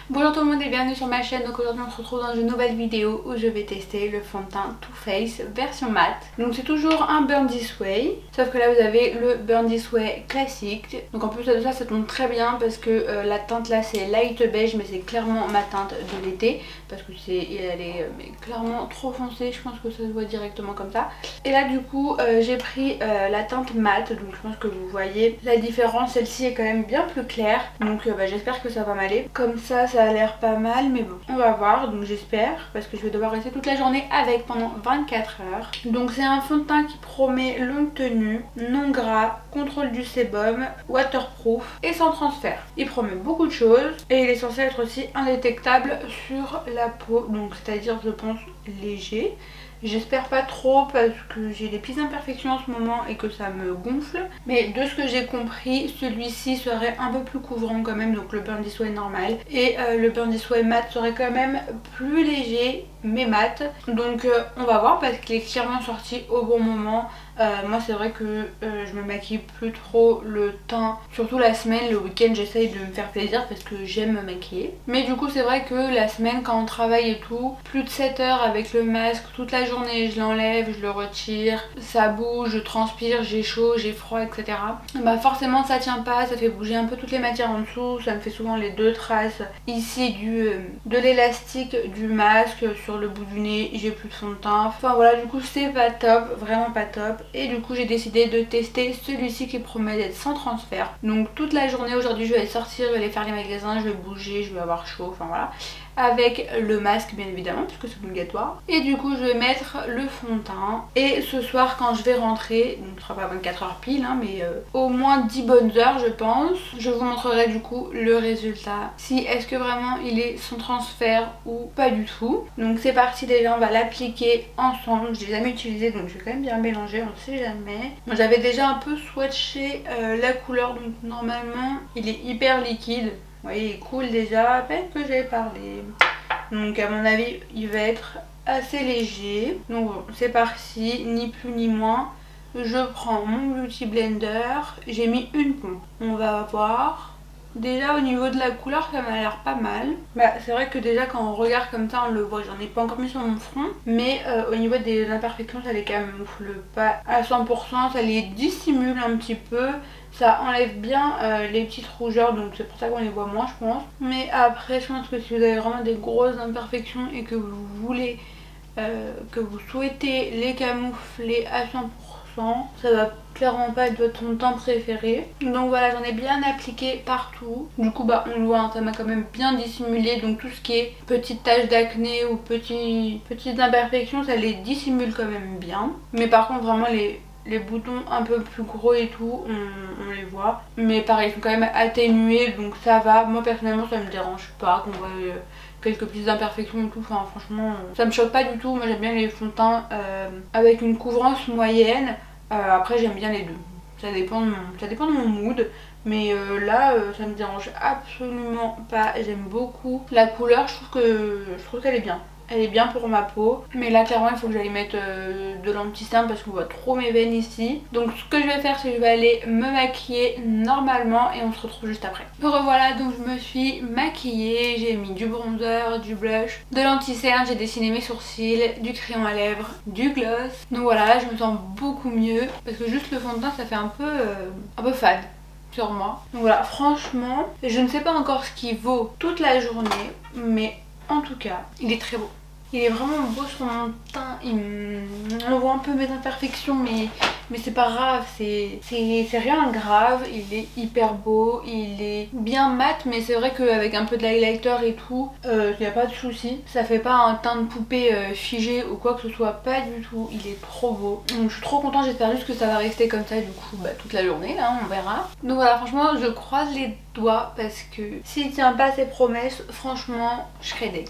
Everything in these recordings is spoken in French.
Bonjour tout le monde et bienvenue sur ma chaîne. Donc aujourd'hui on se retrouve dans une nouvelle vidéo où je vais tester le fond de teint Too Faced version mat. Donc c'est toujours un Burn This Way, sauf que là vous avez le Burn This Way classique. Donc en plus de ça, ça tombe très bien parce que la teinte là c'est light beige, mais c'est clairement ma teinte de l'été parce que elle est clairement trop foncée. Je pense que ça se voit directement comme ça. Et là du coup j'ai pris la teinte mat, donc je pense que vous voyez la différence. Celle-ci est quand même bien plus claire, donc j'espère que ça va m'aller. Comme ça a l'air pas mal, mais bon, on va voir. Donc j'espère, parce que je vais devoir rester toute la journée avec pendant 24 heures. Donc c'est un fond de teint qui promet longue tenue, non gras, contrôle du sébum, waterproof et sans transfert. Il promet beaucoup de choses et il est censé être aussi indétectable sur la peau, donc c'est-à-dire je pense léger. J'espère pas trop parce que j'ai des petites imperfections en ce moment et que ça me gonfle. Mais de ce que j'ai compris, celui-ci serait un peu plus couvrant quand même, donc le Burn This Way normal. Et le Burn This Way mat serait quand même plus léger mais mat. Donc on va voir parce qu'il est clairement sorti au bon moment. Moi c'est vrai que je me maquille plus trop le teint, surtout la semaine. Le week-end j'essaye de me faire plaisir parce que j'aime me maquiller. Mais du coup c'est vrai que la semaine quand on travaille et tout, plus de 7 heures avec le masque toute la journée, je l'enlève, je le retire, ça bouge, je transpire, j'ai chaud, j'ai froid, etc. Bah forcément ça tient pas, ça fait bouger un peu toutes les matières en dessous, ça me fait souvent les deux traces ici de l'élastique du masque sur le bout du nez, j'ai plus de fond de teint. Enfin voilà, du coup c'est pas top, vraiment pas top. Et du coup j'ai décidé de tester celui-ci qui promet d'être sans transfert. Donc toute la journée aujourd'hui je vais sortir, je vais aller faire les magasins, je vais bouger, je vais avoir chaud, enfin voilà. Avec le masque bien évidemment puisque c'est obligatoire. Et du coup je vais mettre le fond de teint. Et ce soir quand je vais rentrer, donc ce sera pas 24 heures pile hein, mais au moins 10 bonnes heures je pense, je vous montrerai du coup le résultat. Si est-ce que vraiment il est sans transfert ou pas du tout. Donc c'est parti, déjà on va l'appliquer ensemble. Je l'ai jamais utilisé donc je vais quand même bien mélanger, on sait jamais. Moi j'avais déjà un peu swatché la couleur, donc normalement il est hyper liquide. Vous voyez, il coule déjà à peine que j'ai parlé. Donc à mon avis, il va être assez léger. Donc bon, c'est parti, ni plus ni moins. Je prends mon Beauty Blender. J'ai mis une pompe. On va voir. Déjà au niveau de la couleur ça m'a l'air pas mal. Bah c'est vrai que déjà quand on regarde comme ça on le voit, j'en ai pas encore mis sur mon front. Mais au niveau des imperfections ça les camoufle pas à 100%, ça les dissimule un petit peu. Ça enlève bien les petites rougeurs, donc c'est pour ça qu'on les voit moins je pense. Mais après je pense que si vous avez vraiment des grosses imperfections et que vous voulez, que vous souhaitez les camoufler à 100%, ça va clairement pas être votre fond de teint préféré. Donc voilà, j'en ai bien appliqué partout. Du coup bah on le voit, hein, ça m'a quand même bien dissimulé. Donc tout ce qui est petites taches d'acné ou petites imperfections, ça les dissimule quand même bien. Mais par contre vraiment les boutons un peu plus gros et tout, on les voit. Mais pareil, ils sont quand même atténués, donc ça va. Moi personnellement ça me dérange pas qu'on voit quelques petites imperfections et tout. Enfin franchement ça me choque pas du tout. Moi j'aime bien les fonds de teint avec une couvrance moyenne. Après j'aime bien les deux. Ça dépend de mon mood. Mais là ça me dérange absolument pas. J'aime beaucoup la couleur, je trouve qu'elle est bien. Elle est bien pour ma peau. Mais là clairement il faut que j'aille mettre de l'anti-cerne parce qu'on voit trop mes veines ici. Donc ce que je vais faire c'est que je vais aller me maquiller normalement et on se retrouve juste après. Me revoilà, donc je me suis maquillée. J'ai mis du bronzer, du blush, de l'anti-cerne, j'ai dessiné mes sourcils, du crayon à lèvres, du gloss. Donc voilà, là je me sens beaucoup mieux parce que juste le fond de teint ça fait un peu fade sur moi. Donc voilà, franchement je ne sais pas encore ce qui vaut toute la journée, mais en tout cas il est très beau. Il est vraiment beau sur mon teint. On voit un peu mes imperfections mais c'est pas grave, c'est rien de grave. Il est hyper beau, il est bien mat, mais c'est vrai qu'avec un peu de l'highlighter et tout, il n'y a pas de souci. Ça fait pas un teint de poupée figé ou quoi que ce soit, pas du tout. Il est trop beau. Donc je suis trop contente, j'espère juste que ça va rester comme ça du coup toute la journée, là on verra. Donc voilà, franchement je croise les doigts parce que s'il tient pas ses promesses, franchement je serais deg.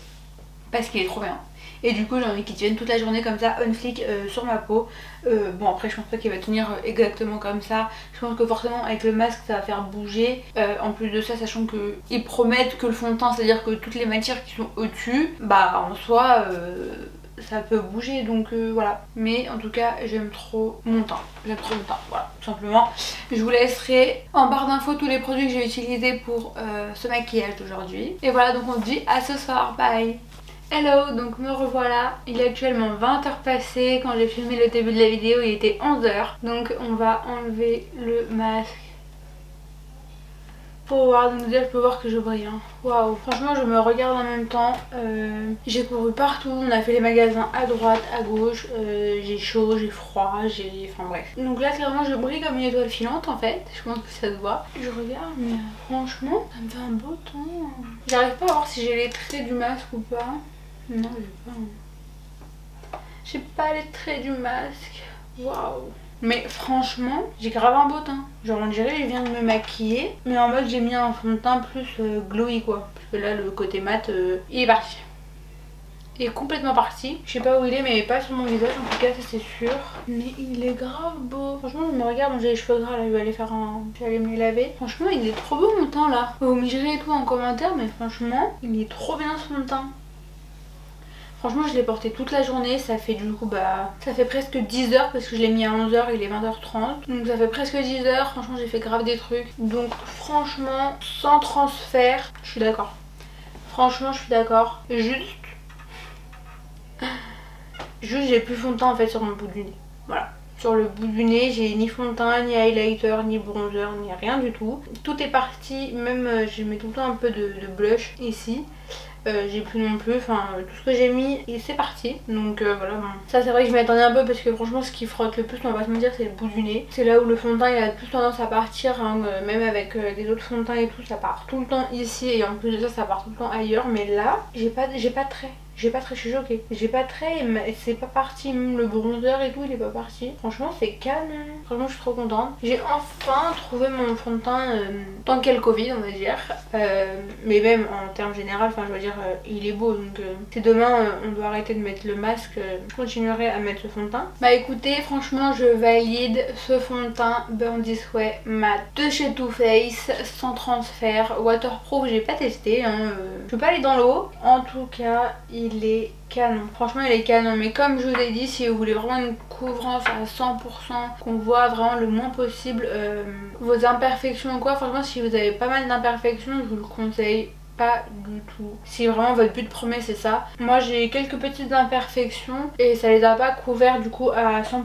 Parce qu'il est trop bien. Et du coup j'ai envie qu'il tienne toute la journée comme ça, on flic sur ma peau. Bon après je pense pas qu'il va tenir exactement comme ça. Je pense que forcément avec le masque ça va faire bouger. En plus de ça, sachant qu'ils promettent que le fond de teint, c'est à dire que toutes les matières qui sont au-dessus, bah en soi ça peut bouger donc voilà. Mais en tout cas j'aime trop mon teint, voilà tout simplement. Je vous laisserai en barre d'infos tous les produits que j'ai utilisés pour ce maquillage d'aujourd'hui. Et voilà, donc on se dit à ce soir, bye. Hello, donc me revoilà, il est actuellement 20h passées, quand j'ai filmé le début de la vidéo il était 11h. Donc on va enlever le masque pour voir, donc déjà je peux voir que je brille hein. Waouh, franchement je me regarde en même temps, j'ai couru partout, on a fait les magasins à droite, à gauche, j'ai chaud, j'ai froid, enfin bref. Donc là clairement je brille comme une étoile filante en fait, je pense que ça se voit. Je regarde mais franchement ça me fait un beau ton. J'arrive pas à voir si j'ai les traits du masque ou pas. Non, j'ai pas. J'ai pas les traits du masque. Waouh. Mais franchement, j'ai grave un beau teint. Genre on dirait que je viens de me maquiller, mais en mode j'ai mis un fond de teint plus glowy quoi. Parce que là le côté mat, il est parti. Il est complètement parti. Je sais pas où il est mais pas sur mon visage en tout cas, ça c'est sûr. Mais il est grave beau. Franchement je me regarde, j'ai les cheveux gras là, je vais aller faire je vais aller me les laver. Franchement il est trop beau mon teint là. Vous me direz et tout en commentaire mais franchement il est trop bien ce fond de teint. Franchement je l'ai porté toute la journée, ça fait du coup ça fait presque 10 heures parce que je l'ai mis à 11h, il est 20h30. Donc ça fait presque 10 heures, franchement j'ai fait grave des trucs. Donc franchement sans transfert, je suis d'accord. Franchement je suis d'accord. Juste j'ai plus fond de teint en fait sur mon bout du nez. Voilà. Sur le bout du nez j'ai ni fond de teint, ni highlighter, ni bronzer, ni rien du tout. Tout est parti, même je mets tout le temps un peu de blush ici. J'ai plus non plus, enfin tout ce que j'ai mis c'est parti. Donc voilà, bon. Ça c'est vrai que je m'y attendais un peu parce que franchement ce qui frotte le plus, on va se dire, c'est le bout du nez. C'est là où le fond de teint il a plus tendance à partir hein, même avec des autres fonds de teint et tout, ça part tout le temps ici et en plus de ça ça part tout le temps ailleurs. Mais là j'ai pas de trait. J'ai pas de trait, je suis choquée. J'ai pas de trait et c'est pas parti, même le bronzer et tout il est pas parti. Franchement c'est calme, franchement je suis trop contente. J'ai enfin trouvé mon fond de teint tant qu'il y a le Covid on va dire. Mais même en termes général, enfin je veux dire il est beau donc si demain on doit arrêter de mettre le masque, je continuerai à mettre ce fond de teint. Bah écoutez franchement je valide ce fond de teint Burn This Way mat de chez Too Faced sans transfert, waterproof j'ai pas testé hein, je peux pas aller dans l'eau. En tout cas il est canon, franchement il est canon. Mais comme je vous ai dit, si vous voulez vraiment une couvrance à 100%, qu'on voit vraiment le moins possible vos imperfections ou quoi, franchement si vous avez pas mal d'imperfections je vous le conseille pas du tout. Si vraiment votre but premier c'est ça. Moi j'ai quelques petites imperfections et ça les a pas couverts du coup à 100%.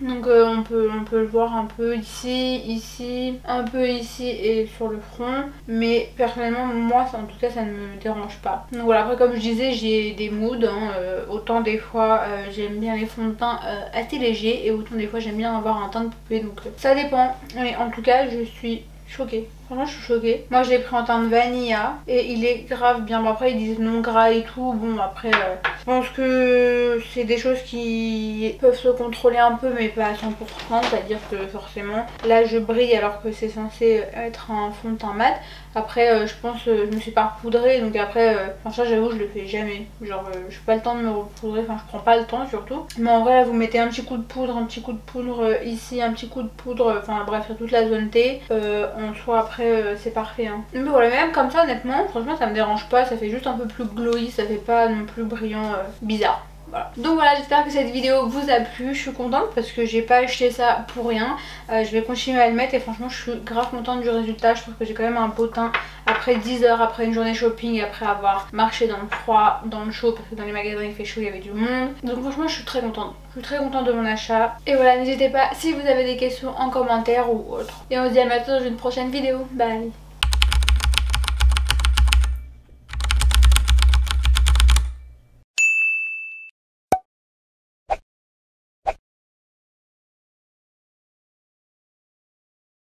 Donc on peut le voir un peu ici, un peu ici et sur le front. Mais personnellement moi en tout cas ça ne me dérange pas. Donc voilà, après comme je disais j'ai des moods hein, autant des fois j'aime bien les fonds de teint assez légers et autant des fois j'aime bien avoir un teint de poupée. Donc ça dépend. Mais en tout cas je suis choquée. Franchement je suis choquée. Moi je l'ai pris en teint de vanilla et il est grave bien. Bon après ils disent non gras et tout. Bon après je pense que c'est des choses qui peuvent se contrôler un peu mais pas à 100%. C'est à dire que forcément là je brille alors que c'est censé être un fond de teint mat. Après je pense je me suis pas repoudrée donc après enfin ça j'avoue je le fais jamais. Genre j'ai pas le temps de me repoudrer, enfin je prends pas le temps surtout. Mais en vrai là vous mettez un petit coup de poudre, ici, un petit coup de poudre, enfin bref sur toute la zone T. En soi après c'est parfait hein. Mais voilà, même comme ça honnêtement franchement ça me dérange pas, ça fait juste un peu plus glowy, ça fait pas non plus brillant bizarre. Voilà. Donc voilà, j'espère que cette vidéo vous a plu. Je suis contente parce que j'ai pas acheté ça pour rien. Je vais continuer à le mettre et franchement je suis grave contente du résultat. Je trouve que j'ai quand même un beau teint après 10 heures, après une journée shopping et après avoir marché dans le froid, dans le chaud parce que dans les magasins il fait chaud, il y avait du monde. Donc franchement je suis très contente. Je suis très contente de mon achat. Et voilà, n'hésitez pas si vous avez des questions en commentaire ou autre. Et on se dit à bientôt dans une prochaine vidéo. Bye.